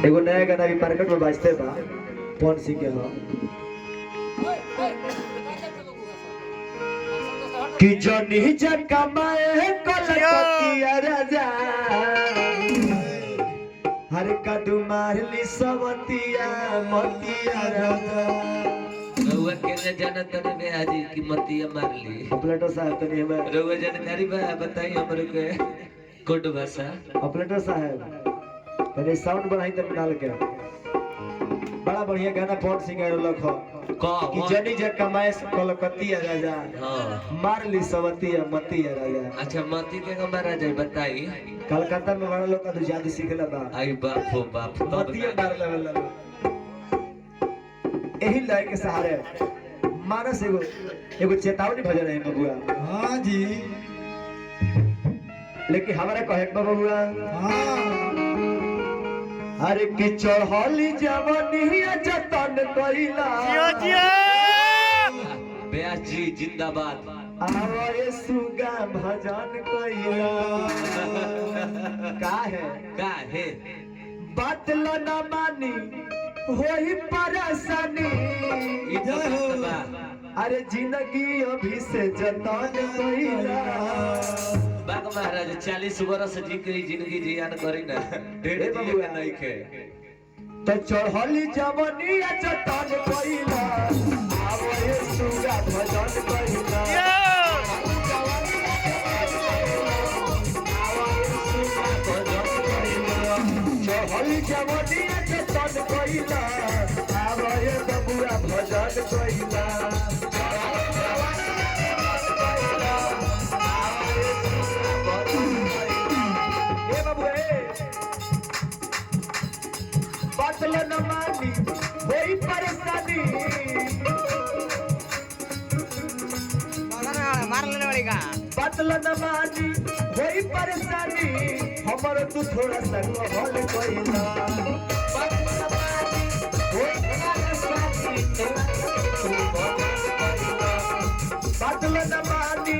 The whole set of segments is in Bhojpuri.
एगो नया गाना भी मार्केट में बाजते बा पवन सिंह के हो कि जनी कमाए कलकतिया राजा हर कदू मारली सवतिया मतिया राजा रउआ के जानत तने में आज की मतिया मारली ऑपरेटर साहब तनी हमें रउआ जानकारी बा बताई हमरे के कोड भाषा ऑपरेटर साहब तनी साउंड बढ़ाई तब डाल के बड़ा बढ़िया गाना पवन सिंह के लखो कि जनी कमाए कलकतिया राजा हां मारली सवतिया मतिया राजा। अच्छा मती के मारा जाए बताई कलकत्ता में बड़ा लोग का तो जादू सीखला बा आई बाप हो बाप मतिया मार लेवल यही लय के सहारे मानस एगो चेतावनी भजन है बबुआ। हाँ जी लेकिन हमारा कहे बबुआ हाँ अरे कि चढ़ली जवानी जतन कइला ब्यास जी जिंदाबाद आवे सुगा भजन कइला का है बात लो ना मानी होई परेशानी इधर हो अरे जिंदगी अभी से जतन कइला बाग महाराज 40 वर्ष जी के जिंदगी जियान करी ना ढेर बबुआ नहीं के तो चढ़ली जवानी जतन कइला आवे सुगा भजन कइला चढ़ली जवानी जतन कइला आवे बबुआ भजन कइला बातल न मानी होई परेशानी बातल न मानी होई परेशानी हमर तू थोड़ा सा हल कइला बातल न मानी होई परेशानी बातल न मानी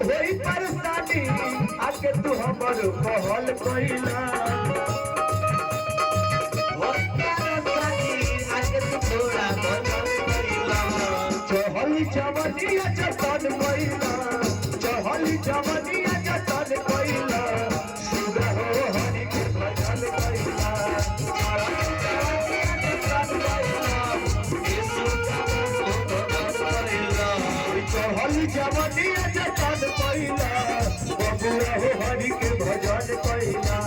होई परेशानी आके तू हमर कहल कइला चढ़ली जवानिया जतन कइला चढ़ली जवानिया जतन कइला सुगा हो हरि के भजन कइला चढ़ली जवानिया जतन कइला बबुआ हो हरि के भजन कइला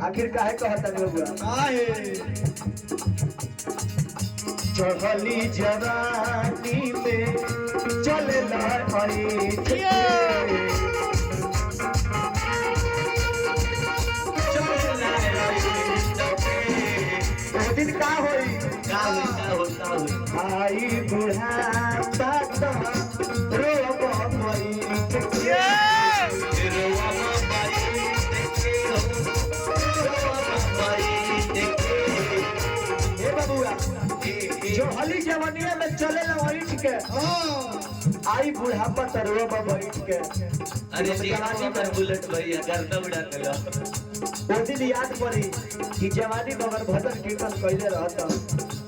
आखिर काहे कहता रे बबुआ काहे चढ़ली जवानी में चलेला हई दिन का होई आई बुढ़ा बात रोब मई जो हली जवानिया में चले ला बैठ के आई बुढ़ापा तरवा बैठ के अरे जी पर बुलेट भैया गर्दा उड़ा के वो दिन याद पड़ी कि जवानी में अगर भजन कीर्तन कैले रहता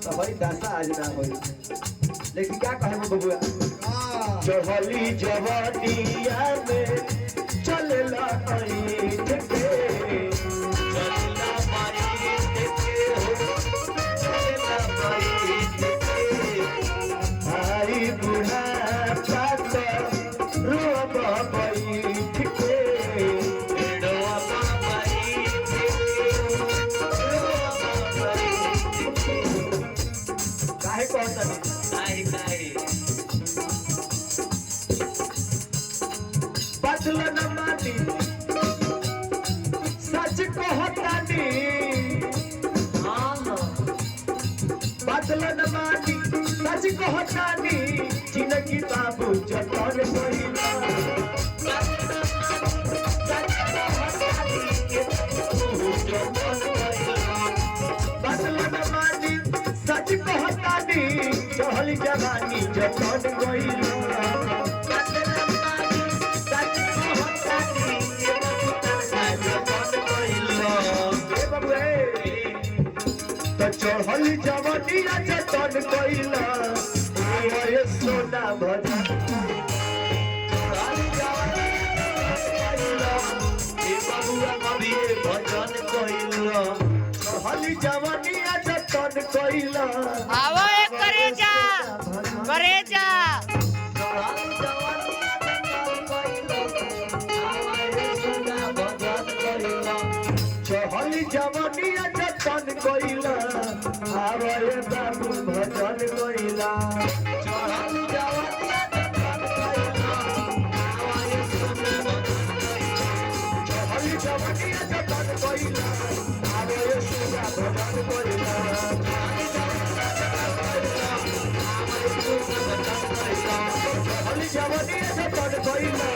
तो हई दशा आज ना होई। लेकिन क्या कहे बबुआ चढ़ली जवानिया में चलला आई ठेके चलना माई देखे हो चलना माई देखे आई बुढ़ा पात रोब बैठ के बेड़वा माई देखे रोवा माई देखे काहे कहता काहे काहे बदल न मानी सच कहतानी हाँ बदल न मानी सच कहतानी जिंदगी बाबू जतन कइला बदल न मानी सच कहतानी चहल जवानी जतन कइला चढ़ल जवनिया जतन कइला आए सोना भजन भजन कइला चढ़ल जवनिया जतन कइला आवो एक करे जा चढ़ल जवनिया जतन कइला आवे बाबू भजन कइला चढ़ल जवनिया जतन कइला आवे सोना भजन कइला चढ़ल जवनिया जतन कइला